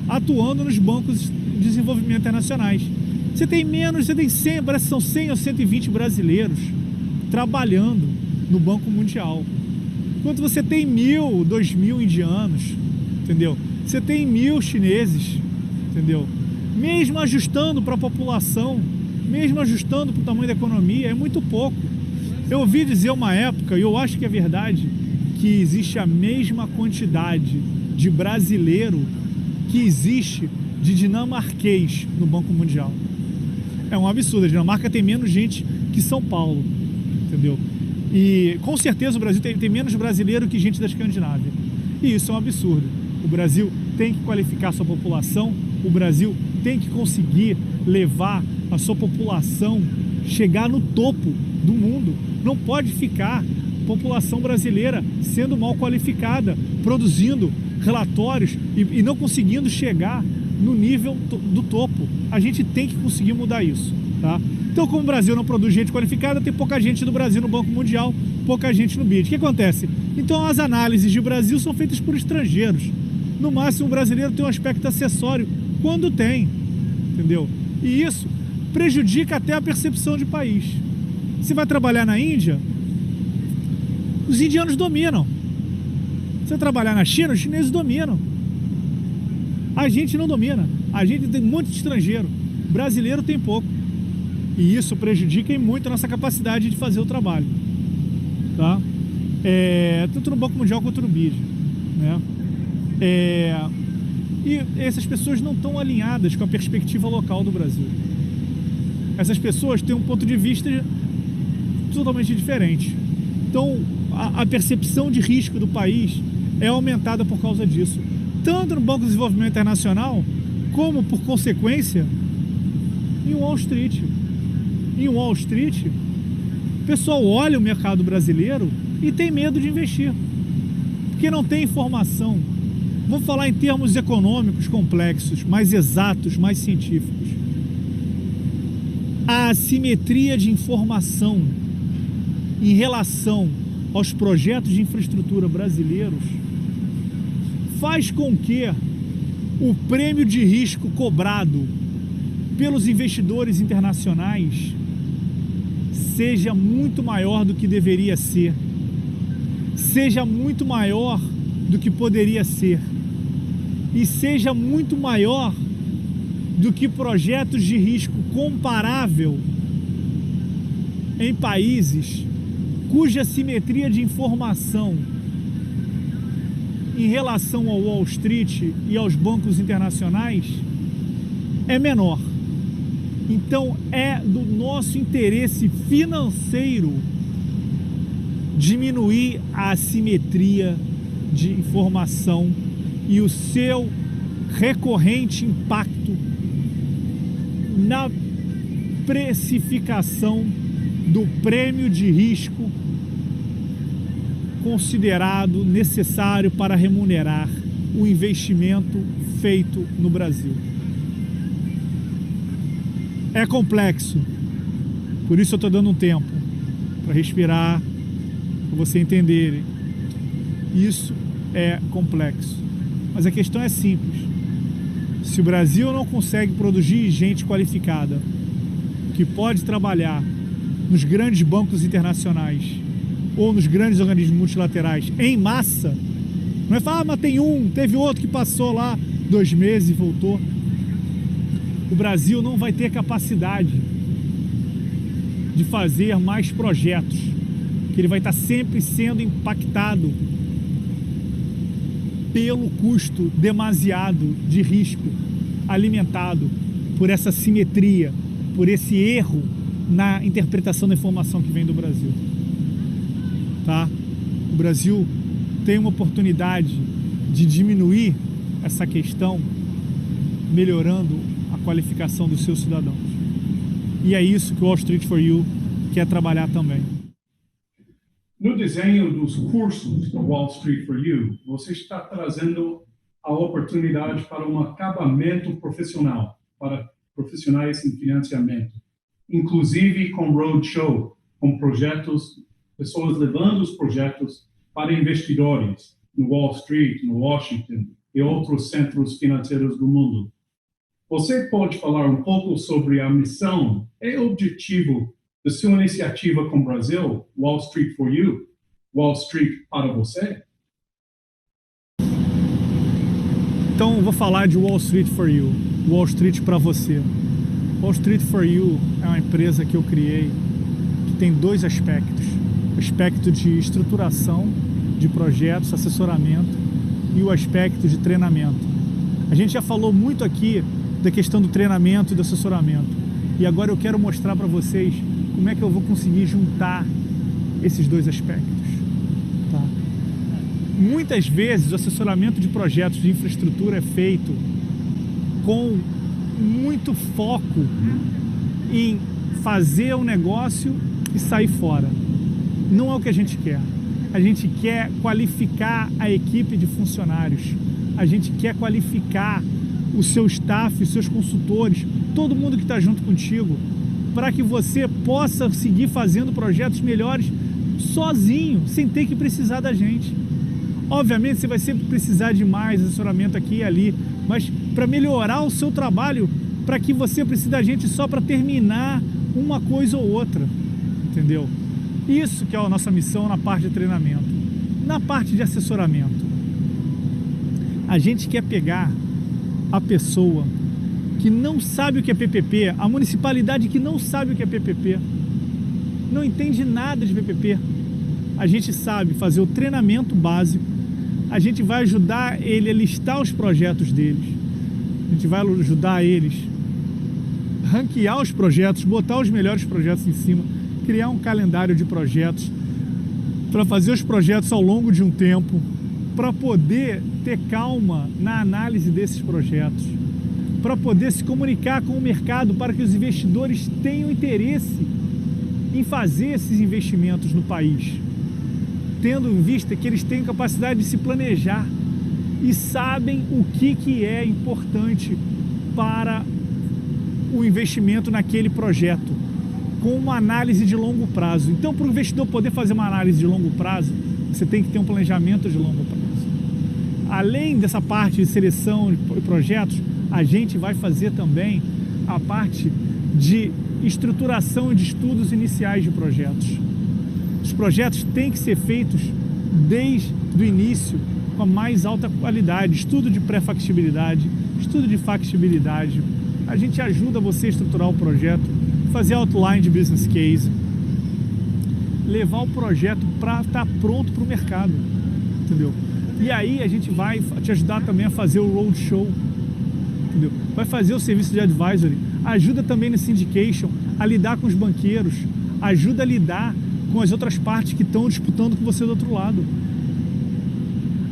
atuando nos bancos de desenvolvimento internacionais. Você tem menos, você tem 100, parece que são 100 ou 120 brasileiros trabalhando no Banco Mundial. Enquanto você tem 1.000, 2.000 indianos, entendeu? Você tem 1.000 chineses, entendeu? Mesmo ajustando para a população, mesmo ajustando para o tamanho da economia, é muito pouco. Eu ouvi dizer uma época, e eu acho que é verdade, que existe a mesma quantidade de brasileiro que existe de dinamarquês no Banco Mundial. É um absurdo. A Dinamarca tem menos gente que São Paulo, entendeu? E com certeza o Brasil tem menos brasileiro que gente da Escandinávia. E isso é um absurdo. O Brasil tem que qualificar sua população, o Brasil tem que conseguir levar a sua população, chegar no topo do mundo. Não pode ficar a população brasileira sendo mal qualificada, produzindo relatórios e não conseguindo chegar no nível do topo. A gente tem que conseguir mudar isso, tá? Então, como o Brasil não produz gente qualificada, tem pouca gente do Brasil no Banco Mundial, pouca gente no BID. O que acontece? Então, as análises de Brasil são feitas por estrangeiros. No máximo, o brasileiro tem um aspecto acessório, quando tem, entendeu? E isso prejudica até a percepção de país. Você vai trabalhar na Índia, os indianos dominam. Você trabalhar na China, os chineses dominam. A gente não domina. A gente tem um monte de estrangeiro. Brasileiro tem pouco. E isso prejudica muito a nossa capacidade de fazer o trabalho, tá? Tanto no Banco Mundial quanto no BID, né? E essas pessoas não estão alinhadas com a perspectiva local do Brasil. Essas pessoas têm um ponto de vista totalmente diferente. Então, a percepção de risco do país é aumentada por causa disso, tanto no Banco de Desenvolvimento Internacional, como, por consequência, em Wall Street. Em Wall Street, o pessoal olha o mercado brasileiro e tem medo de investir, porque não tem informação. Vamos falar em termos econômicos complexos, mais exatos, mais científicos. A assimetria de informação em relação aos projetos de infraestrutura brasileiros faz com que o prêmio de risco cobrado pelos investidores internacionais seja muito maior do que deveria ser, seja muito maior do que poderia ser e seja muito maior do que projetos de risco comparável em países cuja simetria de informação em relação ao Wall Street e aos bancos internacionais é menor. Então é do nosso interesse financeiro diminuir a assimetria de informação e o seu recorrente impacto na precificação do prêmio de risco considerado necessário para remunerar o investimento feito no Brasil. É complexo, por isso eu estou dando um tempo para respirar, para você entender. Isso é complexo, mas a questão é simples. Se o Brasil não consegue produzir gente qualificada que pode trabalhar nos grandes bancos internacionais ou nos grandes organismos multilaterais em massa, não é falar, mas tem um, teve outro que passou lá 2 meses e voltou. O Brasil não vai ter capacidade de fazer mais projetos, que ele vai estar sempre sendo impactado pelo custo demasiado de risco alimentado por essa simetria, por esse erro na interpretação da informação que vem do Brasil, tá? O Brasil tem uma oportunidade de diminuir essa questão, melhorando a qualificação dos seus cidadãos. E é isso que o Wall Street for You quer trabalhar também. No desenho dos cursos do Wall Street for You, você está trazendo a oportunidade para um acabamento profissional, para profissionais em financiamento, inclusive com roadshow, com projetos, pessoas levando os projetos para investidores no Wall Street, no Washington e outros centros financeiros do mundo. Você pode falar um pouco sobre a missão e objetivo da sua iniciativa com o Brasil, Wall Street for You, Wall Street para você? Então, eu vou falar de Wall Street for You, Wall Street para você. Wall Street for You é uma empresa que eu criei que tem 2 aspectos. O aspecto de estruturação de projetos, assessoramento e o aspecto de treinamento. A gente já falou muito aqui da questão do treinamento e do assessoramento. E agora eu quero mostrar para vocês como é que eu vou conseguir juntar esses dois aspectos. Tá? Muitas vezes o assessoramento de projetos de infraestrutura é feito com muito foco em fazer um negócio e sair fora. Não é o que a gente quer. A gente quer qualificar a equipe de funcionários. A gente quer qualificar o seu staff, os seus consultores, todo mundo que está junto contigo, para que você possa seguir fazendo projetos melhores sozinho, sem ter que precisar da gente. Obviamente você vai sempre precisar de mais assessoramento aqui e ali, mas para melhorar o seu trabalho, para que você precise da gente só para terminar uma coisa ou outra, entendeu? Isso que é a nossa missão na parte de treinamento. Na parte de assessoramento, a gente quer pegar a pessoa que não sabe o que é PPP, a municipalidade que não sabe o que é PPP, não entende nada de PPP. A gente sabe fazer o treinamento básico, a gente vai ajudar ele a listar os projetos deles, a gente vai ajudar eles a ranquear os projetos, botar os melhores projetos em cima, criar um calendário de projetos para fazer os projetos ao longo de um tempo, para poder ter calma na análise desses projetos, para poder se comunicar com o mercado, para que os investidores tenham interesse em fazer esses investimentos no país, tendo em vista que eles têm capacidade de se planejar e sabem o que é importante para o investimento naquele projeto, com uma análise de longo prazo. Então, para o investidor poder fazer uma análise de longo prazo, você tem que ter um planejamento de longo prazo. Além dessa parte de seleção de projetos, a gente vai fazer também a parte de estruturação de estudos iniciais de projetos. Os projetos têm que ser feitos desde o início com a mais alta qualidade, estudo de pré-factibilidade, estudo de factibilidade. A gente ajuda você a estruturar o projeto, fazer outline de business case, levar o projeto para estar pronto para o mercado, entendeu? E aí a gente vai te ajudar também a fazer o roadshow, entendeu? Vai fazer o serviço de advisory, ajuda também no syndication, a lidar com os banqueiros, ajuda a lidar com as outras partes que estão disputando com você do outro lado.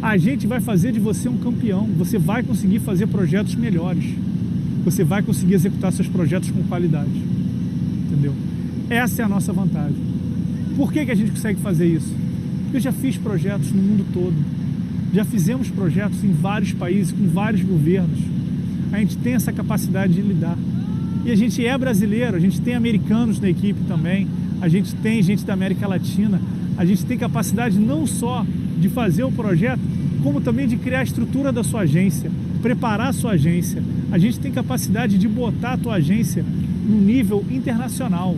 A gente vai fazer de você um campeão, você vai conseguir fazer projetos melhores, você vai conseguir executar seus projetos com qualidade, entendeu? Essa é a nossa vantagem. Por que a gente consegue fazer isso? Porque eu já fiz projetos no mundo todo, já fizemos projetos em vários países, com vários governos. A gente tem essa capacidade de lidar. E a gente é brasileiro, a gente tem americanos na equipe também, a gente tem gente da América Latina, a gente tem capacidade não só de fazer o projeto, como também de criar a estrutura da sua agência, preparar a sua agência. A gente tem capacidade de botar a tua agência no nível internacional.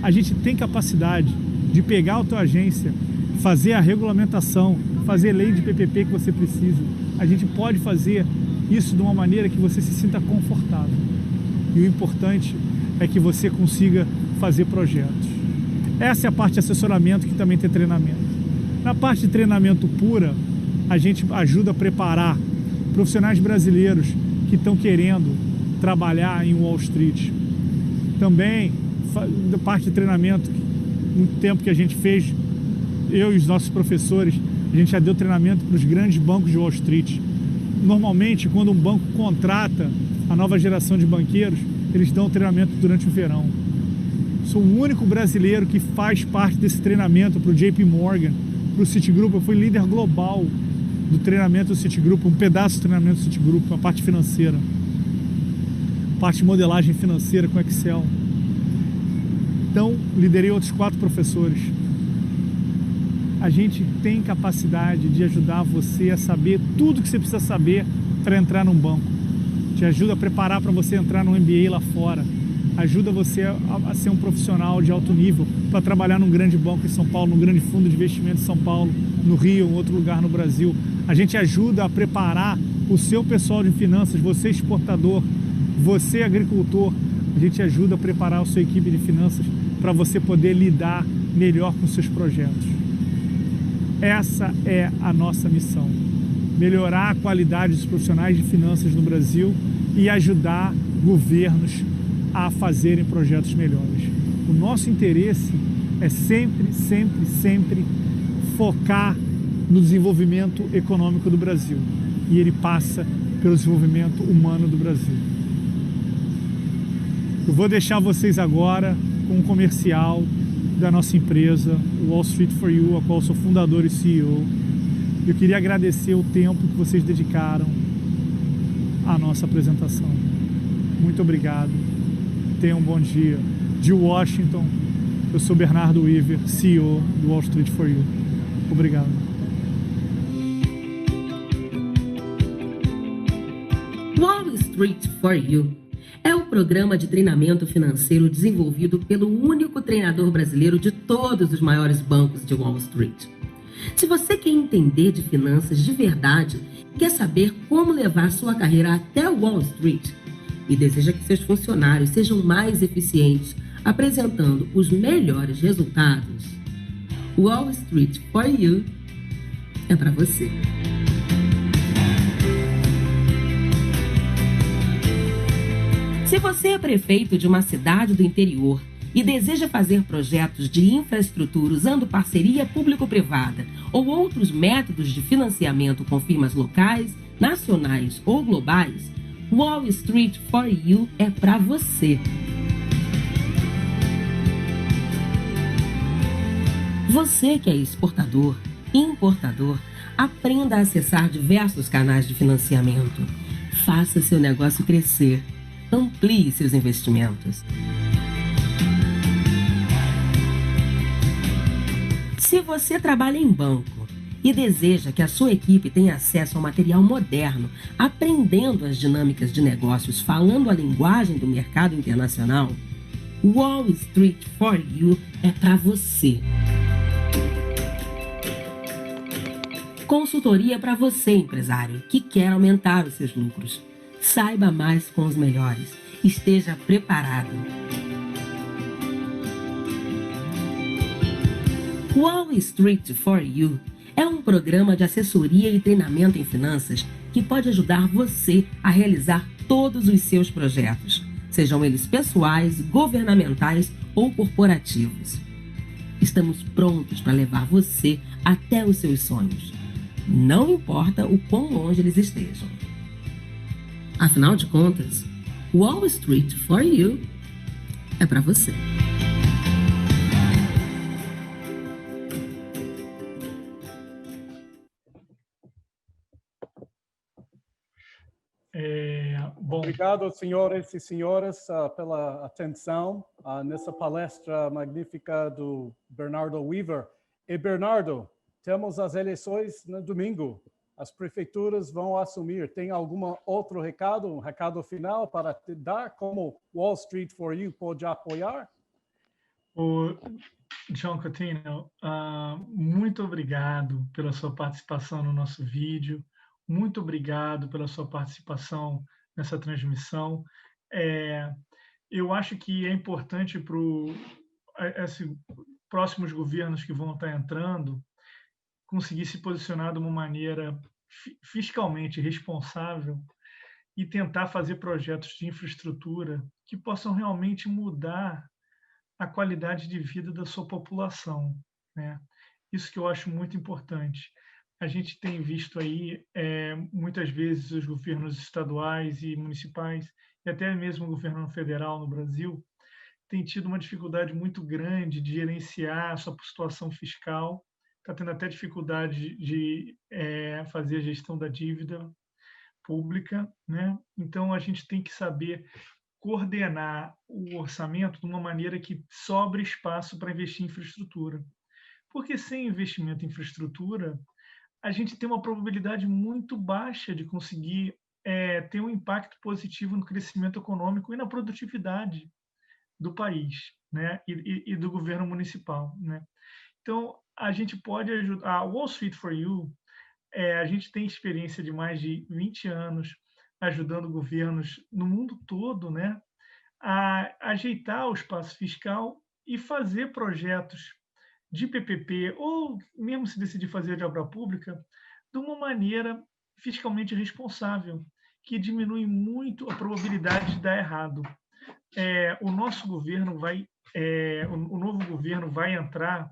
A gente tem capacidade de pegar a tua agência, fazer a regulamentação, fazer lei de PPP que você precisa. A gente pode fazer isso de uma maneira que você se sinta confortável. E o importante é que você consiga fazer projetos. Essa é a parte de assessoramento, que também tem treinamento. Na parte de treinamento pura, a gente ajuda a preparar profissionais brasileiros que estão querendo trabalhar em Wall Street. Também, da parte de treinamento, muito tempo que a gente fez, eu e os nossos professores, a gente já deu treinamento para os grandes bancos de Wall Street. Normalmente, quando um banco contrata a nova geração de banqueiros, eles dão treinamento durante o verão. Sou o único brasileiro que faz parte desse treinamento para o JP Morgan, para o Citigroup. Eu fui líder global do treinamento do Citigroup, um pedaço do treinamento do Citigroup, uma parte financeira, parte de modelagem financeira com Excel. Então, liderei outros 4 professores. A gente tem capacidade de ajudar você a saber tudo que você precisa saber para entrar num banco. Te ajuda a preparar para você entrar num MBA lá fora. Ajuda você a ser um profissional de alto nível para trabalhar num grande banco em São Paulo, num grande fundo de investimento em São Paulo, no Rio, em outro lugar no Brasil. A gente ajuda a preparar o seu pessoal de finanças, você exportador, você agricultor. A gente ajuda a preparar a sua equipe de finanças para você poder lidar melhor com seus projetos. Essa é a nossa missão: melhorar a qualidade dos profissionais de finanças no Brasil e ajudar governos a fazerem projetos melhores. O nosso interesse é sempre focar no desenvolvimento econômico do Brasil, e ele passa pelo desenvolvimento humano do Brasil. Eu vou deixar vocês agora com um comercial da nossa empresa, Wall Street for You, a qual sou fundador e CEO. Eu queria agradecer o tempo que vocês dedicaram à nossa apresentação. Muito obrigado. Tenham um bom dia. De Washington, eu sou Bernardo Weaver, CEO do Wall Street for You. Obrigado. Wall Street for You é o programa de treinamento financeiro desenvolvido pelo único treinador brasileiro de todos os maiores bancos de Wall Street. Se você quer entender de finanças de verdade, quer saber como levar sua carreira até Wall Street e deseja que seus funcionários sejam mais eficientes, apresentando os melhores resultados, Wall Street for You é para você. Se você é prefeito de uma cidade do interior e deseja fazer projetos de infraestrutura usando parceria público-privada ou outros métodos de financiamento com firmas locais, nacionais ou globais, Wall Street for You é para você. Você que é exportador, importador, aprenda a acessar diversos canais de financiamento. Faça seu negócio crescer. Amplie seus investimentos. Se você trabalha em banco e deseja que a sua equipe tenha acesso ao material moderno, aprendendo as dinâmicas de negócios, falando a linguagem do mercado internacional, Wall Street for You é para você. Consultoria para você, empresário, que quer aumentar os seus lucros. Saiba mais com os melhores. Esteja preparado. Wall Street for You é um programa de assessoria e treinamento em finanças que pode ajudar você a realizar todos os seus projetos, sejam eles pessoais, governamentais ou corporativos. Estamos prontos para levar você até os seus sonhos. Não importa o quão longe eles estejam. Afinal de contas, Wall Street for You é para você. Obrigado, senhores e senhoras, pela atenção nessa palestra magnífica do Bernardo Weaver. E, Bernardo, temos as eleições no domingo. As prefeituras vão assumir. Tem algum outro recado, um recado final para te dar? Como Wall Street for You pode apoiar? O John Coutinho, muito obrigado pela sua participação no nosso vídeo. Muito obrigado pela sua participação nessa transmissão. Eu acho que é importante para esses próximos governos que vão estar entrando conseguir se posicionar de uma maneira fiscalmente responsável e tentar fazer projetos de infraestrutura que possam realmente mudar a qualidade de vida da sua população, né? Isso que eu acho muito importante. A gente tem visto aí, muitas vezes, os governos estaduais e municipais, e até mesmo o governo federal no Brasil, tem tido uma dificuldade muito grande de gerenciar a sua situação fiscal, está tendo até dificuldade de fazer a gestão da dívida pública, né? Então, a gente tem que saber coordenar o orçamento de uma maneira que sobre espaço para investir em infraestrutura. Porque sem investimento em infraestrutura, a gente tem uma probabilidade muito baixa de conseguir ter um impacto positivo no crescimento econômico e na produtividade do país, né? E do governo municipal, né? Então, a gente pode ajudar. A Wall Street for You, a gente tem experiência de mais de 20 anos ajudando governos no mundo todo, né, a ajeitar o espaço fiscal e fazer projetos de PPP, ou mesmo se decidir fazer de obra pública, de uma maneira fiscalmente responsável, que diminui muito a probabilidade de dar errado. O nosso governo vai, o novo governo vai entrar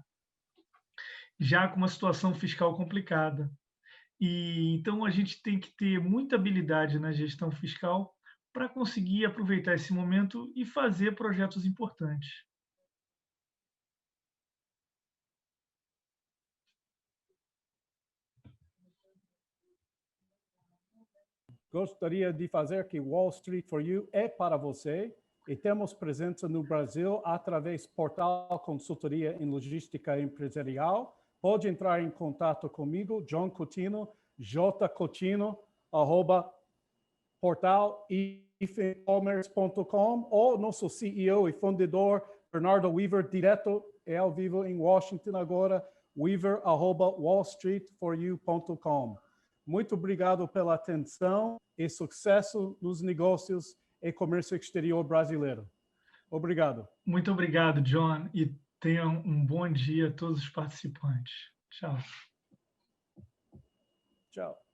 já com uma situação fiscal complicada. E então a gente tem que ter muita habilidade na gestão fiscal para conseguir aproveitar esse momento e fazer projetos importantes. Gostaria de fazer que Wall Street for You é para você e temos presença no Brasil através do portal Consultoria em Logística Empresarial. Pode entrar em contato comigo, John Coutinho, jcoutinho, @portal-ecommerce.com, ou nosso CEO e fundador, Bernardo Weaver, direto ao vivo em Washington agora, weaver@wallstreetforyou.com. Muito obrigado pela atenção e sucesso nos negócios e comércio exterior brasileiro. Obrigado. Muito obrigado, John, e tenham um bom dia a todos os participantes. Tchau. Tchau.